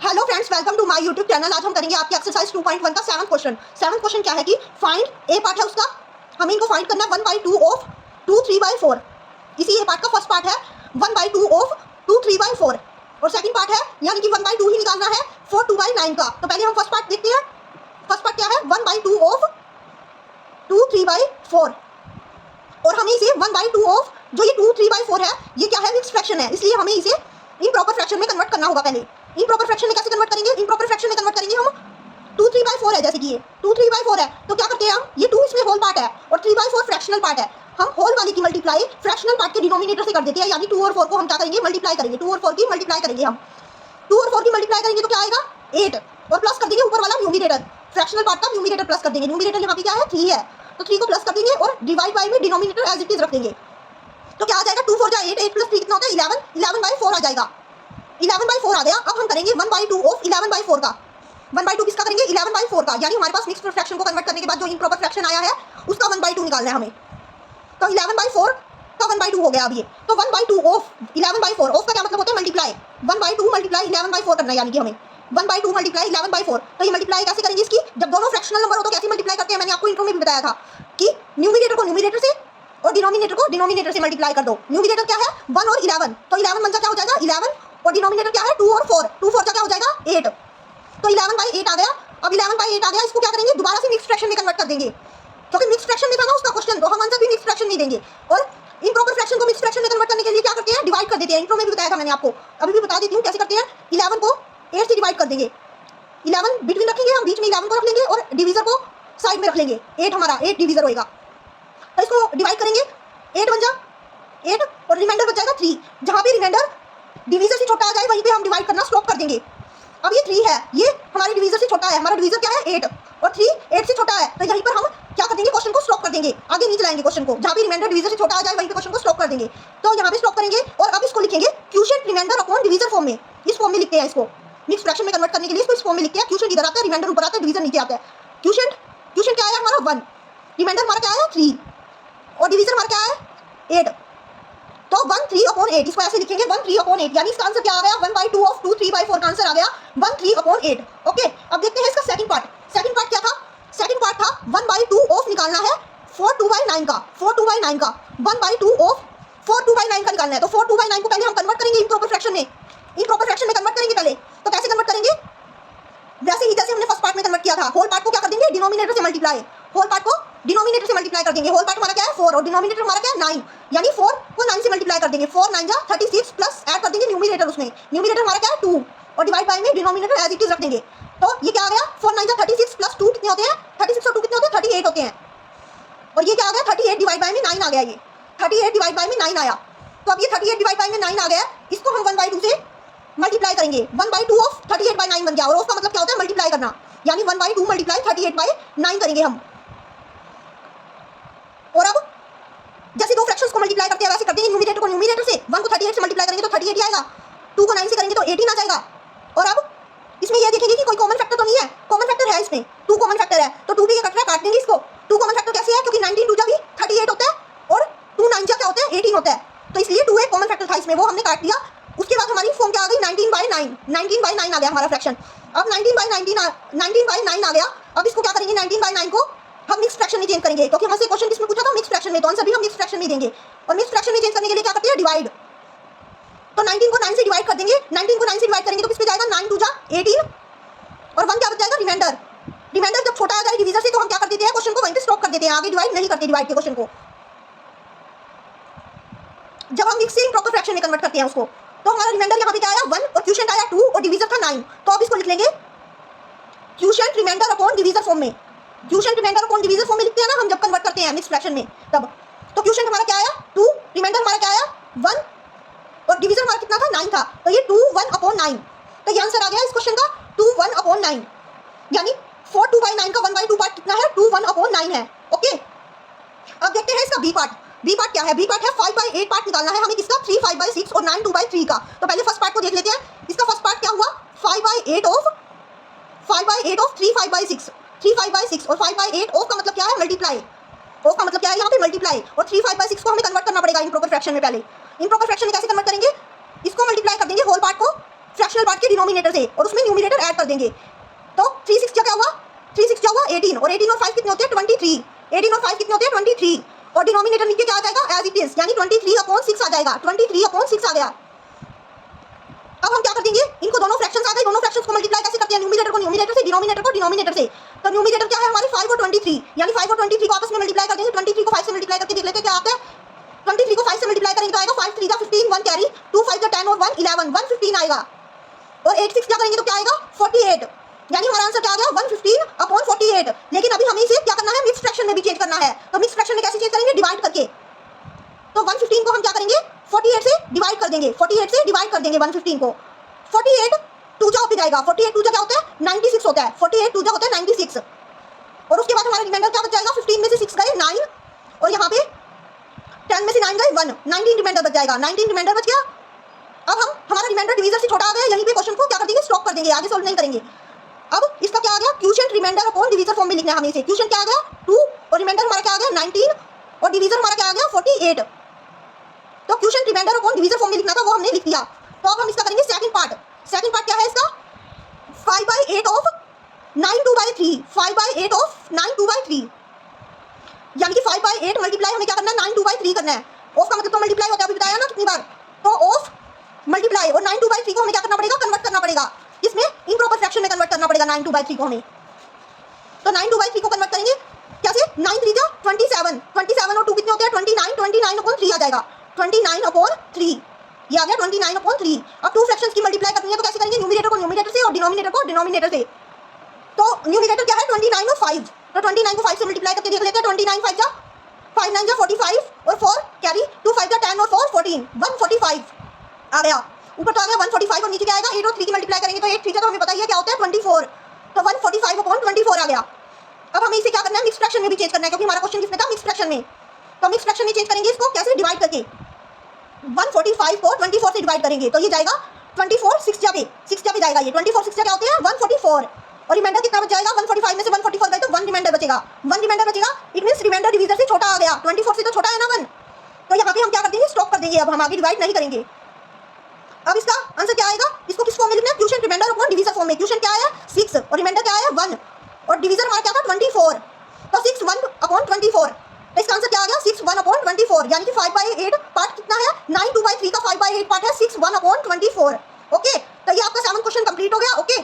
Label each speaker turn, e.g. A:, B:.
A: Hello friends, welcome to my YouTube channel. आज हम करेंगे आपकी एक्सरसाइज 2.1 का सेवंथ क्वेश्चन। सेवंथ क्वेश्चन क्या है कि फाइंड ए पार्ट है उसका, हमें इनको फाइंड करना है 1/2 ऑफ 2 3/4। इसी ए पार्ट का फर्स्ट पार्ट है 1/2 ऑफ 2 3/4 और सेकंड पार्ट है यानी कि 1/2 ही निकालना है 4 2/9 का। तो पहले हम फर्स्ट पार्ट देखते हैं। फर्स्ट पार्ट क्या है 1/2 ऑफ 2 3/4 और हमें इसे 1/2 ऑफ जो ये 2 3/4 है ये क्या है, मिक्स्ड फ्रैक्शन है, इसलिए हमें इसे इम्प्रॉपर फ्रैक्शन में कन्वर्ट करना होगा। पहले इम्प्रॉपर फ्रैक्शन में कैसे कन्वर्ट करेंगे, इम्प्रॉपर फ्रैक्शन में कन्वर्ट करेंगे हम 2 3/4 है, जैसे कि ये 2 3/4 है तो क्या करते हैं हम, ये 2 इसमें होल पार्ट है और 3/4 फ्रैक्शनल पार्ट है। हम होल वाले की मल्टीप्लाई फ्रैक्शनल पार्ट के डिनोमिनेटर से कर देते हैं, यानी 2 और 4 को हम क्या करेंगे, मल्टीप्लाई करेंगे। 2 और 4 की मल्टीप्लाई करेंगे हम, 2 और 4 की मल्टीप्लाई करेंगे तो क्या आएगा 8 और प्लस कर देंगे ऊपर वाला न्यूमरेटर, फ्रैक्शनल पार्ट का न्यूमरेटर प्लस कर देंगे। न्यूमरेटर यहाँ पे क्या है 3 है तो 3 को प्लस कर देंगे और डिवाइड बाय में डिनोमिनेटर एज इट इज रख देंगे। तो क्या आ जाएगा 2 4 जा 8, 8 प्लस 3 कितना होता है 11, 11/4 आ जाएगा। 11/4 आ गया। अब हम करेंगे 1/2 ऑफ 11/4 का। 1/2 किसका करेंगे 11/4 का, यानी हमारे पास मिक्स्ड फ्रैक्शन को कन्वर्ट करने के बाद जो इम्प्रॉपर फ्रैक्शन आया है उसका 1/2 निकालना है हमें। तो 11/4 का 1/2 हो गया अब ये। तो 1/2 ऑफ 11/4, ऑफ का क्या मतलब होता है मल्टीप्लाई, 1/2 मल्टीप्लाई 11/4 करना है, यानी कि हमें 1/2 मल्टीप्लाई 11/4। तो ये मल्टीप्लाई कैसे करेंगे इसकी, जब दोनों फ्रैक्शनल नंबर हो तो कैसे मल्टीप्लाई करते हैं, मैंने आपको इंट्रो में भी बताया था कि न्यूमरेटर को न्यूमरेटर से और डिनोमिनेटर को डिनोमिनेटर से मल्टीप्लाई कर दो। न्यूमरेटर क्या है 1 और 11, तो 11 बन क्या हो जाएगा 11 और डिनोमिनेटर क्या है 2 और 4, 2 4 क्या हो जाएगा 8। तो 11/8 आ गया। अब 11/8 आ गया, इसको क्या करेंगे दोबारा से मिक्स्ड फ्रैक्शन में कन्वर्ट कर देंगे, क्योंकि मिक्स्ड फ्रैक्शन में था ना उसका क्वेश्चन, तो हम आंसर भी मिक्स्ड फ्रैक्शन में देंगे। और इम्प्रॉपर फ्रैक्शन को मिक्स्ड फ्रैक्शन में कन्वर्ट करने के लिए क्या करते हैं, डिवाइड कर देते हैं। इंट्रो में भी बताया था मैंने आपको, अभी भी बता देती हूँ कैसे करते हैं। 11 को 8 से डिवाइड कर देंगे, 11 बिटवीन रखेंगे हम, बीच में 11 को रख लेंगे और डिवीजर को साइड में रख लेंगे। 8 हमारा 8 डिवीजर होएगा, तो इसको डिवाइड करेंगे 8 बन जा 8 और रिमाइंडर बच जाएगा 3। जहाँ पे रिमाइंडर डिवीजर से छोटा आ जाए वहीं पे हम डिवाइड करना स्टॉप कर देंगे। अब ये 3 है, ये हमारे डिवीजर से छोटा है, हमारा डिवीजर क्या है 8 और 3 8 से छोटा है, तो यहीं पर हम क्या कर देंगे, क्वेश्चन को स्टॉप कर देंगे, आगे नहीं चलाएंगे क्वेश्चन को। जहाँ पे रिमाइंडर डिवीजर से छोटा आ जाए वहीं पे क्वेश्चन को स्टॉप कर देंगे। तो यहाँ पे स्टॉप करेंगे और अब इसको लिखेंगे quotient remainder upon divisor form में। इस फॉर्म में लिखते हैं इसको, मिक्स फ्रैक्शन में कन्वर्ट करने के लिए इसको इस फॉर्म में लिखते हैं। क्वोशिएंट इधर आता है, रिमाइंडर ऊपर आता है, डिवीजर नीचे आता है। क्वोशिएंट क्या आया हमारा 1, रिमाइंडर हमारा क्या आया 3 और डिवीजर हमारा क्या आया 8। तो 1 3/8 इसको ऐसे लिखेंगे 1 3/8, यानी इसका आंसर क्या आ गया 1/2 ऑफ 2 3/4 का आंसर आ गया 1 3/8। ओके, अब देखते हैं इसका सेकंड पार्ट। सेकंड पार्ट क्या था, सेकंड पार्ट था 1/2 ऑफ निकालना है 4 2/9 का, 4 2/9 का 1/2 ऑफ 4 2/9 का निकालना है। तो 4 2/9 को पहले हम कन्वर्ट करेंगे इम्प्रॉपर फ्रैक्शन में, इम्प्रॉपर फ्रैक्शन में कन्वर्ट करेंगे पहले। तो कैसे कन्वर्ट करेंगे, वैसे ही जैसे हमने फर्स्ट पार्ट में कन्वर्ट किया था। होल पार्ट को क्या कर देंगे डिनोमिनेटर से मल्टीप्लाई, होल पार्ट को डिनोमिनेटर से मल्टीप्लाई कर देंगे। होल पार्ट हमारा क्या है 4 और डिनोमिनेटर हमारा क्या है 9, यानी 4 को 9 से मल्टीप्लाई कर देंगे। 4 9 जा 36 प्लस ऐड कर देंगे न्यूमरेटर, उसमें न्यूमरेटर हमारा क्या है 2 और डिवाइड बाय में डिनोमिनेटर एज इट इज रख देंगे। तो ये क्या आ गया 4 9 जा 36 प्लस 2 कितने होते हैं, 36 और 2 कितने होते हैं 38 होते हैं। और ये क्या आ गया 38 डिवाइड बाय में 9 आ गया, ये 38 डिवाइड बाय में 9 आया। तो अब ये 38 डिवाइड बाय में 9 आ गया, इसको हम 1/2 से मल्टीप्लाई करेंगे। 1/2 ऑफ 38/9 बन गया, और ऑफ का मतलब क्या होता है मल्टीप्लाई करना, यानी 1/2 मल्टीप्लाई 38/9 करेंगे हम। और अब जैसे दो फ्रैक्शंस को मल्टीप्लाई करते हैं वैसे कर देंगे न्यूमरेटर को न्यूमरेटर से। 1 को 38 से मल्टीप्लाई करेंगे तो 38 ही आएगा, 2 को 9 से करेंगे तो 18 आ जाएगा। और अब इसमें ये देखेंगे कि कोई कॉमन फैक्टर तो नहीं है, कॉमन फैक्टर है इसमें, 2 कॉमन फैक्टर है तो 2 भी ये कट रहा है, काट देंगे इसको। 2 कॉमन फैक्टर कैसे है, क्योंकि 19 2 जा भी 38 होता है और 2 9 जा क्या होता है 18 होता है, तो इसलिए 2 एक कॉमन फैक्टर था इसमें, वो हमने काट दिया। उसके बाद हमारी फॉर्म क्या आ गई 19/9, 19/9 आ गया हमारा फ्रैक्शन। अब 19/9 आ गया। अब इसको क्या करेंगे 19/9 को हम मिक्स फ्रैक्शन में चेंज करेंगे, क्योंकि हमसे क्वेश्चन किसमें पूछा था मिक्स फ्रैक्शन में, तो आंसर भी हम मिक्स फ्रैक्शन में देंगे। और मिक्स फ्रैक्शन में चेंज करने के लिए क्या करते हैं डिवाइड, तो 19 को 9 से डिवाइड कर देंगे। 19 को 9 से डिवाइड करेंगे तो किस पे जाएगा 9 2 जा 18 और 1 क्या बच जाएगा रिमाइंडर। रिमाइंडर जब छोटा आ जाए डिवीजर से तो हम क्या कर देते हैं क्वेश्चन को वहीं पे स्टॉप कर देते हैं, आगे डिवाइड नहीं करते डिवाइड के क्वेश्चन को। जब हम मिक्स से इम्प्रॉपर फ्रैक्शन में कन्वर्ट करते हैं उसको, तो हमारा रिमाइंडर यहाँ पे क्या आया 1 और क्वोशिएंट आया 2 और डिवीजर था 9। तो अब इसको लिख लेंगे quotient remainder upon divisor form में। Quotient remainder upon divisor form में लिखते हैं ना हम जब कन्वर्ट करते हैं मिक्स फ्रैक्शन में तब। तो क्वोशिएंट हमारा क्या आया 2, रिमाइंडर हमारा क्या आया 1 और डिवीजर हमारा कितना था 9 था, तो ये 2 1/9। तो ये आंसर आ गया इस क्वेश्चन का 2 1/9, यानी 4 2/9 का 1/2 पार्ट कितना है 2 1/9 है। ओके, अब देखते हैं इसका बी पार्ट। बी पार्ट क्या है, बी पार्ट है 5/8 पार्ट निकालना है हमें किसका 3 5/6 और 9 2/3 का। तो पहले फर्स्ट पार्ट को देख लेते हैं। इसका फर्स्ट पार्ट क्या हुआ 5/8 ऑफ 3 5/6, 3 5/6 और 5/8 ऑफ का मतलब क्या है मल्टीप्लाई, ऑफ का मतलब क्या है यहाँ पे मल्टीप्लाई, और 3 5/6 को हमें कन्वर्ट करना पड़ेगा इम्प्रॉपर फ्रैक्शन में। पहले इम्प्रॉपर फ्रैक्शन में कैसे कन्वर्ट करेंगे, इसको मल्टीप्लाई कर देंगे होल पार्ट को फ्रैक्शनल पार्ट के डिनोमिनेटर से और उसमें न्यूमिनेटर ऐड कर देंगे। तो 3 6 क्या हुआ, 3 6 क्या हुआ 18 और 18 और 5 कितने होते हैं 23, 18 और 5 कितने होते हैं 23 और डिनोमिनेटर नीचे क्या आ जाएगा एज इट इज, यानी 23/6 आ जाएगा, 23/6 आ गया। अब हम क्या कर देंगे, इनको दोनों फ्रैक्शंस आ गए, दोनों फ्रैक्शंस को मल्टीप्लाई कैसे करते हैं, न्यूमिनेटर को न्यूमिनेटर से, डिनोमिनेटर को डिनोमिनेटर से। तो न्यूमिनेटर क्या है हमारे 5 और 23, यानी 5 और 23 को आपस में मल्टीप्लाई कर देंगे, 23 को 5 से मल्टीप्लाई करके देख लेते हैं क्या आता है। 23 को 5 से मल्टीप्लाई करेंगे तो आएगा 5 3 15, 1 कैरी, 2 5 10 और 1 11, 115 आएगा। और 8 6 क्या करेंगे तो क्या आएगा 48, यानी हमारा आंसर क्या आ गया 115/48। लेकिन अभी हमें इसे क्या करना है, मिक्स फ्रैक्शन में भी चेंज करना है। तो मिक्स फ्रैक्शन में कैसे चेंज करेंगे, डिवाइड करके। तो 115 को हम क्या करेंगे 48 से डिवाइड कर देंगे, 48 से डिवाइड कर देंगे 115 को। 48 2 जा होते जाएगा, 48 2 जा क्या होता है 96 होता है, 48 2 जा होता है 96। और उसके बाद हमारा रिमाइंडर क्या बच जाएगा, 15 में से 6 गए 9 और यहाँ पे 10 में से 9 गए 1, 19 रिमाइंडर बच जाएगा, 19 रिमाइंडर बच गया। अब हम हमारा रिमाइंडर डिवीजर से छोटा आ गया, यहीं पे क्वेश्चन को क्या कर देंगे स्टॉप कर देंगे, आगे सॉल्व नहीं करेंगे। अब इसका क्या आ गया, quotient remainder upon divisor form में लिखना है हमें इसे। क्वोशिएंट क्या आ गया 2 और रिमाइंडर हमारा क्या आ गया 19 और डिवीजर हमारा क्या आ गया 48। तो quotient remainder upon divisor form में लिखना था, वो हमने लिख दिया। तो अब हम इसका करेंगे सेकंड पार्ट। सेकंड पार्ट क्या है इसका 5/8 ऑफ 9/2/3, 5/8 ऑफ 9/2/3, यानी कि 5/8 मल्टीप्लाई हमें क्या करना है 9/2/3 करना है। ऑफ का मतलब तो मल्टीप्लाई होता है, अभी बताया ना कितनी बार। तो ऑफ मल्टीप्लाई और 9/2/3 को हमें क्या करना पड़ेगा, कन्वर्ट करना पड़ेगा, इसमें इम्प्रॉपर फ्रैक्शन में कन्वर्ट करना पड़ेगा 9/2/3 को हमें। तो 9/2/3 को कन्वर्ट करेंगे कैसे, 9 3 जा 27, 27 और 2 कितने होते हैं 29, 29/3 आ जाएगा, 29/3 ये आ गया 29/3। अब टू फ्रैक्शंस की मल्टीप्लाई करनी है तो कैसे करेंगे, न्यूमिनेटर को न्यूमिनेटर से और डिनोमिनेटर को डिनोमिनेटर से। तो न्यूमिनेटर क्या है 29 और 5, तो 29 को 5 से मल्टीप्लाई करके देख लेते हैं, 29 5 जा 5 9 जा 45 और 4 कैरी, 2 5 जा 10 और 4 14, 145 आ गया। ऊपर तो आ गया 145 और नीचे क्या आएगा 8 और 3 की मल्टीप्लाई करेंगे तो 8 3 जा तो हमें पता ही है क्या होता है 24, तो 145/24 आ गया। अब हमें इसे क्या करना है, मिक्स फ्रैक्शन में भी चेंज करना है, क्योंकि हमारा क्वेश्चन किसमें था, मिक्स फ्रैक्शन में। तो मिक्स फ्रैक्शन में चेंज करेंगे इसको कैसे, डिवाइड करके 145 को 24 से डिवाइड करेंगे तो ये जाएगा 24 6 जा पे जाएगा, ये 24 6 जा क्या होते हैं 144 और रिमाइंडर कितना बच जाएगा 145 में से 144 गए तो 1 रिमाइंडर बचेगा, 1 रिमाइंडर बचेगा। इट मींस रिमाइंडर डिवीजर से छोटा आ गया, 24 से तो छोटा है ना 1, तो यहाँ पे हम क्या कर देंगे स्टॉप कर देंगे, अब हम आगे डिवाइड नहीं करेंगे। अब इसका आंसर क्या आएगा, इसको किस फॉर्म में लिखना है, quotient remainder upon divisor form में। क्वोशिएंट क्या आया 6 और रिमाइंडर क्या आया 1 और डिवीजर हमारा क्या था 24, तो 6 1/24। तो इसका आंसर क्या आ गया 6 1/24, यानी कि 5/8 पार्ट कितना है 9/2/3 का 5/8 पार्ट है 6 1/24। ओके, तो ये आपका 7 क्वेश्चन कंप्लीट हो गया। ओके।